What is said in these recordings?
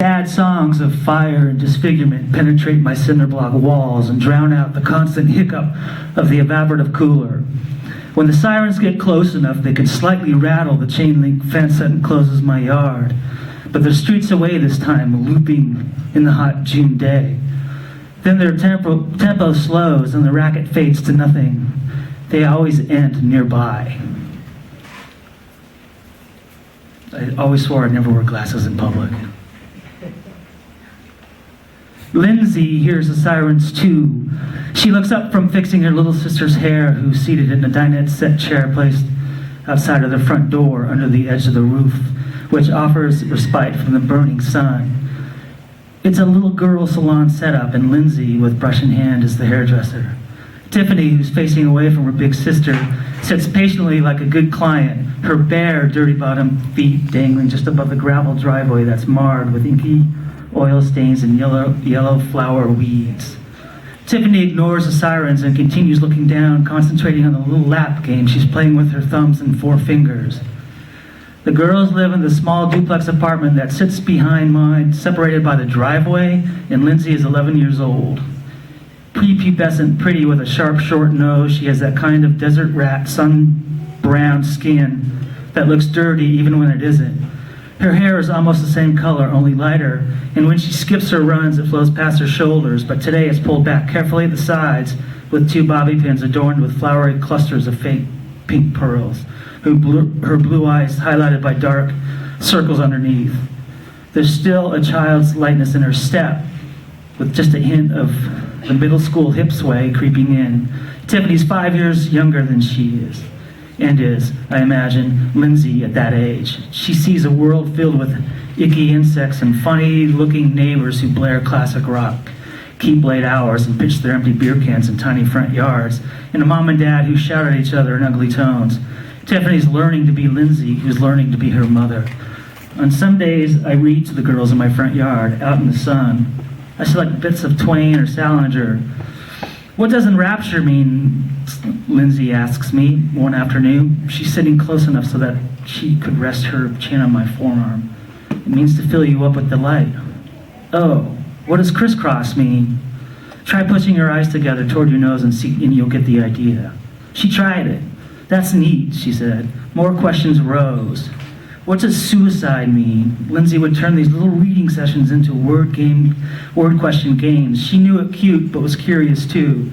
Sad songs of fire and disfigurement penetrate my cinder block walls and drown out the constant hiccup of the evaporative cooler. When the sirens get close enough, they can slightly rattle the chain link fence that encloses my yard. But they're streets away this time, looping in the hot June day. Then their tempo slows and the racket fades to nothing. They always end nearby. I always swore I'd never wear glasses in public. Lindsay hears the sirens too. She looks up from fixing her little sister's hair, who's seated in a dinette set chair placed outside of the front door under the edge of the roof, which offers respite from the burning sun. It's a little girl salon setup, and Lindsay, with brush in hand, is the hairdresser. Tiffany, who's facing away from her big sister, sits patiently like a good client, her bare, dirty-bottomed feet dangling just above the gravel driveway that's marred with inky oil stains and yellow flower weeds. Tiffany ignores the sirens and continues looking down, concentrating on the little lap game she's playing with her thumbs and four fingers. The girls live in the small duplex apartment that sits behind mine, separated by the driveway, and Lindsay is 11 years old. Prepubescent, pretty with a sharp, short nose, she has that kind of desert rat, sun-browned skin that looks dirty even when it isn't. Her hair is almost the same color, only lighter, and when she skips or runs, it flows past her shoulders, but today it's pulled back carefully at the sides with two bobby pins adorned with flowery clusters of fake pink pearls, her blue eyes highlighted by dark circles underneath. There's still a child's lightness in her step, with just a hint of the middle school hip sway creeping in. Tiffany's 5 years younger than she is. And is, I imagine, Lindsay at that age. She sees a world filled with icky insects and funny-looking neighbors who blare classic rock, keep late hours, and pitch their empty beer cans in tiny front yards, and a mom and dad who shout at each other in ugly tones. Tiffany's learning to be Lindsay, who's learning to be her mother. On some days, I read to the girls in my front yard, out in the sun. I select bits of Twain or Salinger. "What does enrapture mean?" Lindsay asks me one afternoon. She's sitting close enough so that she could rest her chin on my forearm. "It means to fill you up with delight." "Oh, what does crisscross mean?" "Try pushing your eyes together toward your nose and you'll get the idea." She tried it. "That's neat," she said. More questions rose. "What does suicide mean?" Lindsay would turn these little reading sessions into word question games. She knew it cute, but was curious too.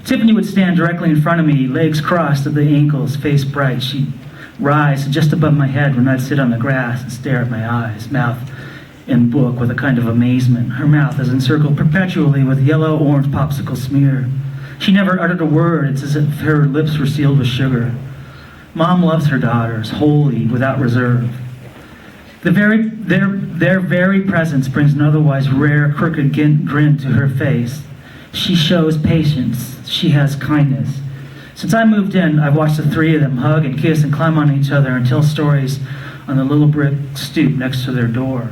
Tiffany would stand directly in front of me, legs crossed at the ankles, face bright. She'd rise just above my head when I'd sit on the grass and stare at my eyes, mouth and book with a kind of amazement. Her mouth is encircled perpetually with yellow-orange popsicle smear. She never uttered a word. It's as if her lips were sealed with sugar. Mom loves her daughters, wholly, without reserve. Their very presence brings an otherwise rare, crooked grin to her face. She shows patience. She has kindness. Since I moved in, I've watched the three of them hug and kiss and climb on each other and tell stories on the little brick stoop next to their door.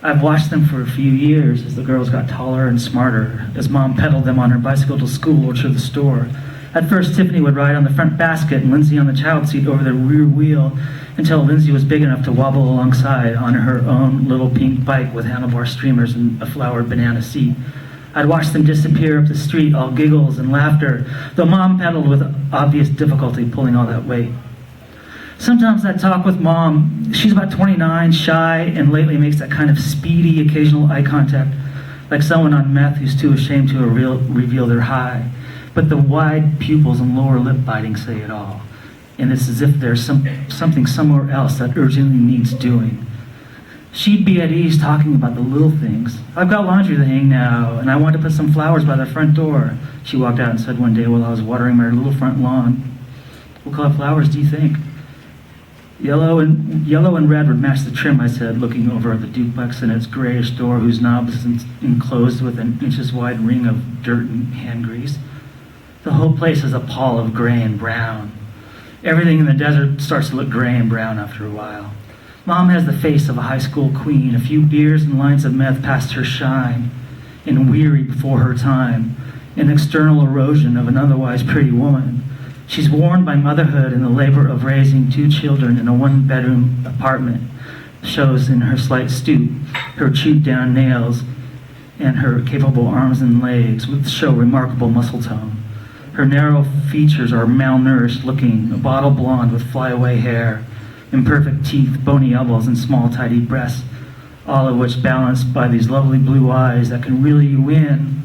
I've watched them for a few years as the girls got taller and smarter, as Mom pedaled them on her bicycle to school or to the store. At first, Tiffany would ride on the front basket and Lindsay on the child seat over the rear wheel until Lindsay was big enough to wobble alongside on her own little pink bike with handlebar streamers and a flowered banana seat. I'd watch them disappear up the street, all giggles and laughter, though Mom pedaled with obvious difficulty pulling all that weight. Sometimes I'd talk with Mom. She's about 29, shy, and lately makes that kind of speedy, occasional eye contact, like someone on meth who's too ashamed to reveal their high. But the wide pupils and lower lip biting say it all. And it's as if there's something somewhere else that urgently needs doing. She'd be at ease talking about the little things. "I've got laundry to hang now, and I want to put some flowers by the front door," she walked out and said one day while I was watering my little front lawn. "What color flowers do you think?" Yellow and red would match the trim," I said, looking over at the duplex and its grayish door whose knob is enclosed with an inches-wide ring of dirt and hand grease. "The whole place is a pall of gray and brown. Everything in the desert starts to look gray and brown after a while. Mom has the face of a high school queen. A few beers and lines of meth past her shine, and weary before her time, an external erosion of an otherwise pretty woman. She's worn by motherhood and the labor of raising two children in a one-bedroom apartment, shows in her slight stoop, her chewed-down nails, and her capable arms and legs, which show remarkable muscle tone. Her narrow features are malnourished looking, a bottle blonde with flyaway hair, imperfect teeth, bony elbows, and small, tidy breasts, all of which balanced by these lovely blue eyes that can reel you in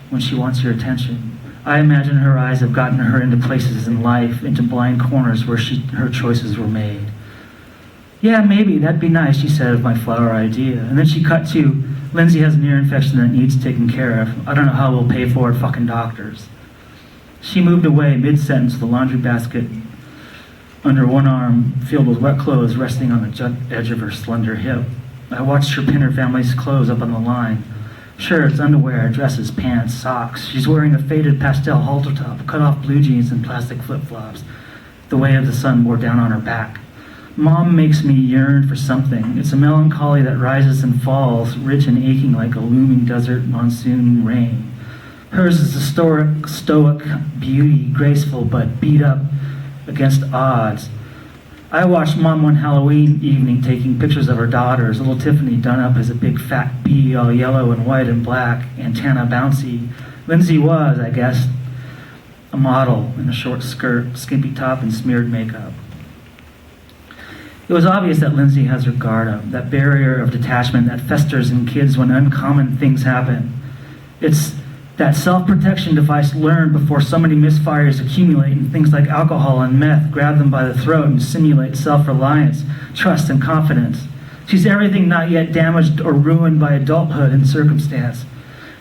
when she wants your attention. I imagine her eyes have gotten her into places in life, into blind corners where her choices were made. Yeah, maybe, that'd be nice, she said of my flower idea. And then she cut to, Lindsay has an ear infection that needs taken care of. I don't know how we'll pay for it, fucking doctors. She moved away mid-sentence, the laundry basket under one arm, filled with wet clothes, resting on the edge of her slender hip. I watched her pin her family's clothes up on the line. Shirts, underwear, dresses, pants, socks. She's wearing a faded pastel halter top, cut-off blue jeans, and plastic flip-flops. The way of the sun bore down on her back. Mom makes me yearn for something. It's a melancholy that rises and falls, rich and aching like a looming desert monsoon rain. Hers is a stoic beauty, graceful but beat up against odds. I watched Mom one Halloween evening taking pictures of her daughters, little Tiffany done up as a big fat bee, all yellow and white and black, antenna bouncy. Lindsay was, I guess, a model in a short skirt, skimpy top, and smeared makeup. It was obvious that Lindsay has her guard up, that barrier of detachment that festers in kids when uncommon things happen. It's that self-protection device learned before so many misfires accumulate and things like alcohol and meth grab them by the throat and simulate self-reliance, trust, and confidence. She's everything not yet damaged or ruined by adulthood and circumstance.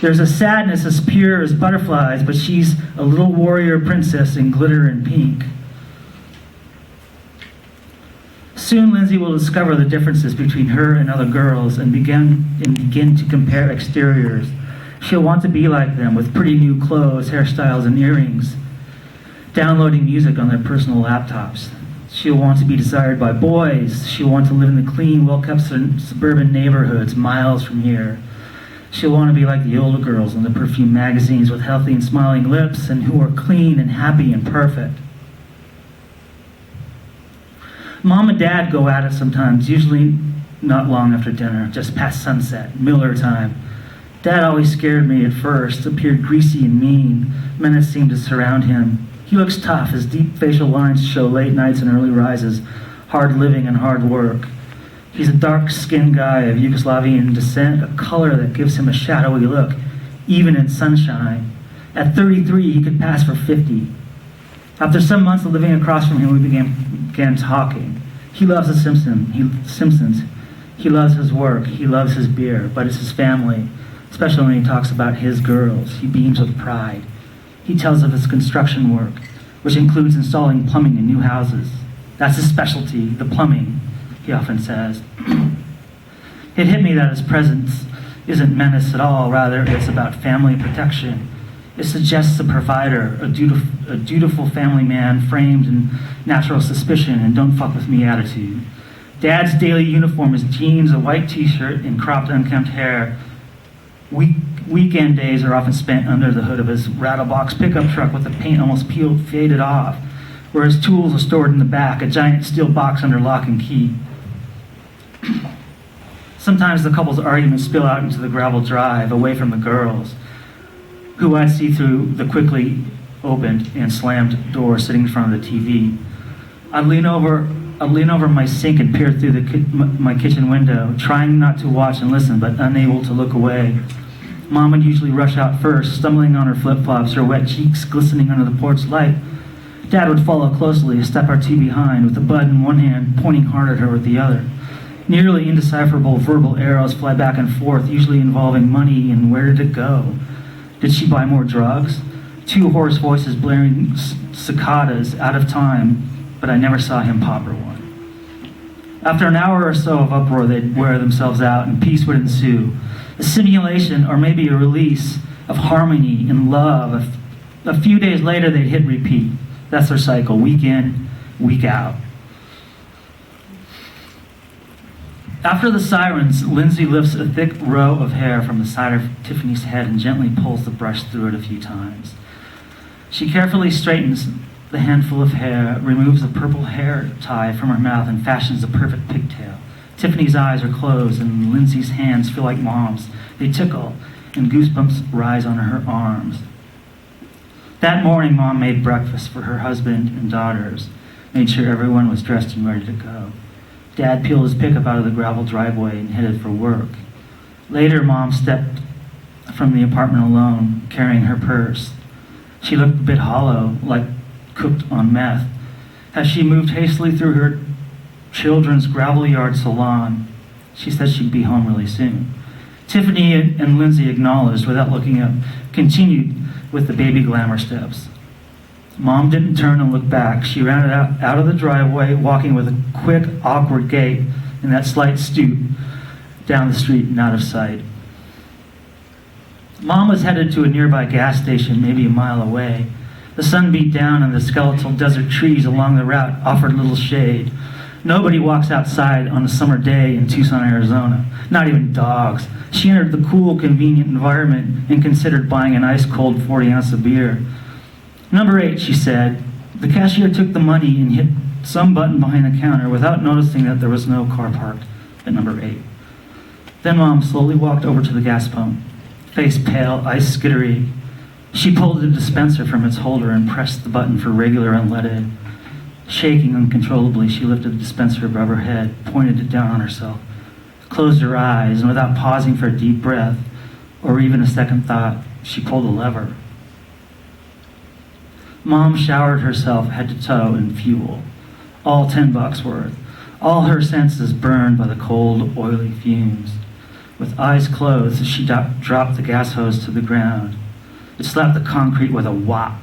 There's a sadness as pure as butterflies, but she's a little warrior princess in glitter and pink. Soon Lindsay will discover the differences between her and other girls and begin to compare exteriors. She'll want to be like them, with pretty new clothes, hairstyles, and earrings, downloading music on their personal laptops. She'll want to be desired by boys. She'll want to live in the clean, well-kept suburban neighborhoods miles from here. She'll want to be like the older girls in the perfume magazines with healthy and smiling lips and who are clean and happy and perfect. Mom and Dad go at it sometimes, usually not long after dinner, just past sunset, Miller time. Dad always scared me at first, appeared greasy and mean. Menace seemed to surround him. He looks tough. His deep facial lines show late nights and early rises, hard living and hard work. He's a dark-skinned guy of Yugoslavian descent, a color that gives him a shadowy look, even in sunshine. At 33, he could pass for 50. After some months of living across from him, we began talking. He loves The Simpsons. He loves his work. He loves his beer, but it's his family. Especially when he talks about his girls. He beams with pride. He tells of his construction work, which includes installing plumbing in new houses. That's his specialty, the plumbing, he often says. It hit me that his presence isn't menace at all. Rather, it's about family protection. It suggests a provider, a dutiful family man framed in natural suspicion and don't fuck with me attitude. Dad's daily uniform is jeans, a white t-shirt, and cropped, unkempt hair. Weekend days are often spent under the hood of his rattlebox pickup truck with the paint almost faded off, where his tools are stored in the back, a giant steel box under lock and key. Sometimes the couple's arguments spill out into the gravel drive, away from the girls, who I'd see through the quickly opened and slammed door sitting in front of the TV. I'd lean over my sink and peer through my kitchen window, trying not to watch and listen, but unable to look away. Mom would usually rush out first, stumbling on her flip-flops, her wet cheeks glistening under the porch light. Dad would follow closely, a step or two behind, with the bud in one hand, pointing hard at her with the other. Nearly indecipherable verbal arrows fly back and forth, usually involving money and where did it go. Did she buy more drugs? Two hoarse voices blaring cicadas, out of time, but I never saw him pop her one. After an hour or so of uproar, they'd wear themselves out and peace would ensue. A simulation, or maybe a release, of harmony and love. A few days later, they'd hit repeat. That's their cycle, week in, week out. After the sirens, Lindsay lifts a thick row of hair from the side of Tiffany's head and gently pulls the brush through it a few times. She carefully straightens the handful of hair, removes a purple hair tie from her mouth and fashions a perfect pigtail. Tiffany's eyes are closed and Lindsay's hands feel like Mom's. They tickle and goosebumps rise on her arms. That morning, Mom made breakfast for her husband and daughters, made sure everyone was dressed and ready to go. Dad peeled his pickup out of the gravel driveway and headed for work. Later, Mom stepped from the apartment alone, carrying her purse. She looked a bit hollow, like cooked on meth, as she moved hastily through her children's gravel yard salon. She said she'd be home really soon. Tiffany and Lindsay acknowledged without looking up, continued with the baby glamour steps. Mom didn't turn and look back. She rounded out of the driveway, walking with a quick, awkward gait and that slight stoop down the street and out of sight. Mom was headed to a nearby gas station, maybe a mile away. The sun beat down and the skeletal desert trees along the route offered little shade. Nobody walks outside on a summer day in Tucson, Arizona, not even dogs. She entered the cool, convenient environment and considered buying an ice-cold 40-ounce of beer. "Number 8, she said. The cashier took the money and hit some button behind the counter without noticing that there was no car parked at number 8. Then Mom slowly walked over to the gas pump, face pale, eyes skittery. She pulled the dispenser from its holder and pressed the button for regular unleaded. Shaking uncontrollably, she lifted the dispenser above her head, pointed it down on herself, closed her eyes, and without pausing for a deep breath or even a second thought, she pulled the lever. Mom showered herself head to toe in fuel, all $10 worth, all her senses burned by the cold, oily fumes. With eyes closed, she dropped the gas hose to the ground. It slapped the concrete with a whop.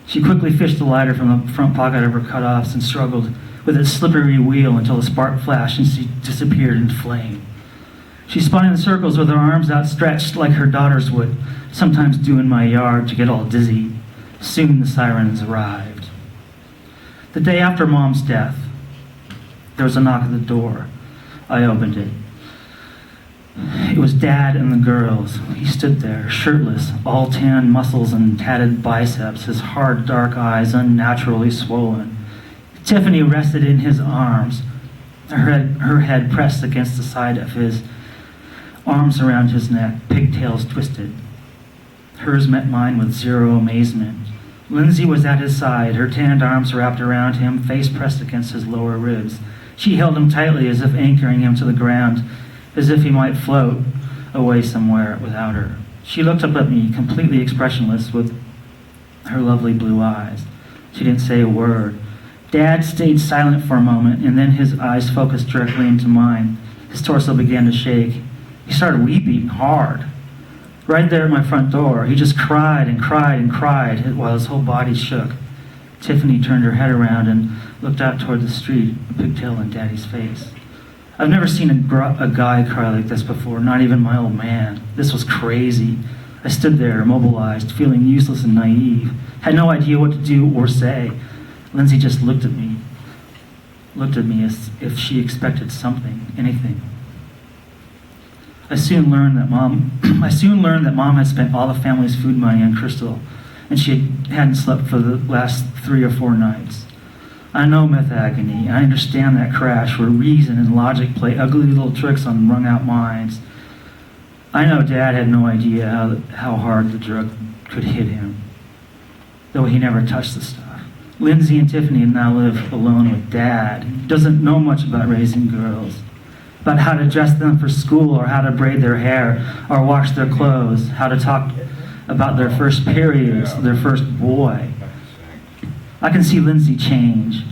She quickly fished the lighter from the front pocket of her cutoffs and struggled with its slippery wheel until a spark flashed and she disappeared into flame. She spun in circles with her arms outstretched like her daughters would sometimes do in my yard to get all dizzy. Soon the sirens arrived. The day after Mom's death, there was a knock at the door. I opened it. It was Dad and the girls. He stood there, shirtless, all tan muscles and tatted biceps, his hard, dark eyes unnaturally swollen. Tiffany rested in his arms, her head pressed against the side of his, arms around his neck, pigtails twisted. Hers met mine with zero amazement. Lindsay was at his side, her tanned arms wrapped around him, face pressed against his lower ribs. She held him tightly as if anchoring him to the ground, as if he might float away somewhere without her. She looked up at me, completely expressionless, with her lovely blue eyes. She didn't say a word. Dad stayed silent for a moment, and then his eyes focused directly into mine. His torso began to shake. He started weeping hard. Right there at my front door, he just cried and cried and cried while his whole body shook. Tiffany turned her head around and looked out toward the street, a pigtail in Daddy's face. I've never seen a guy cry like this before, not even my old man. This was crazy. I stood there, immobilized, feeling useless and naive. Had no idea what to do or say. Lindsay just looked at me as if she expected something, anything. I soon learned that Mom had spent all the family's food money on Crystal, and she hadn't slept for the last 3 or 4 nights. I know meth agony. I understand that crash where reason and logic play ugly little tricks on wrung-out minds. I know Dad had no idea how hard the drug could hit him, though he never touched the stuff. Lindsay and Tiffany now live alone with Dad. He doesn't know much about raising girls, about how to dress them for school or how to braid their hair or wash their clothes, how to talk about their first periods, their first boy. I can see Lindsay change.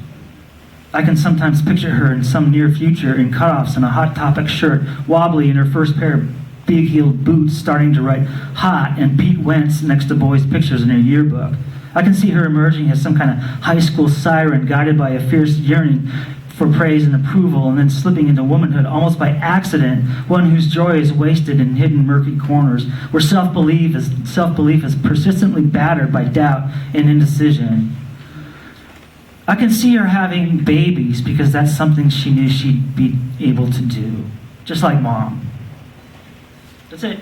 I can sometimes picture her in some near future in cutoffs and a Hot Topic shirt, wobbly in her first pair of big-heeled boots, starting to write hot and Pete Wentz next to boys' pictures in her yearbook. I can see her emerging as some kind of high school siren guided by a fierce yearning for praise and approval, and then slipping into womanhood almost by accident, one whose joy is wasted in hidden murky corners, where self-belief is persistently battered by doubt and indecision. I can see her having babies because that's something she knew she'd be able to do, just like Mom. That's it.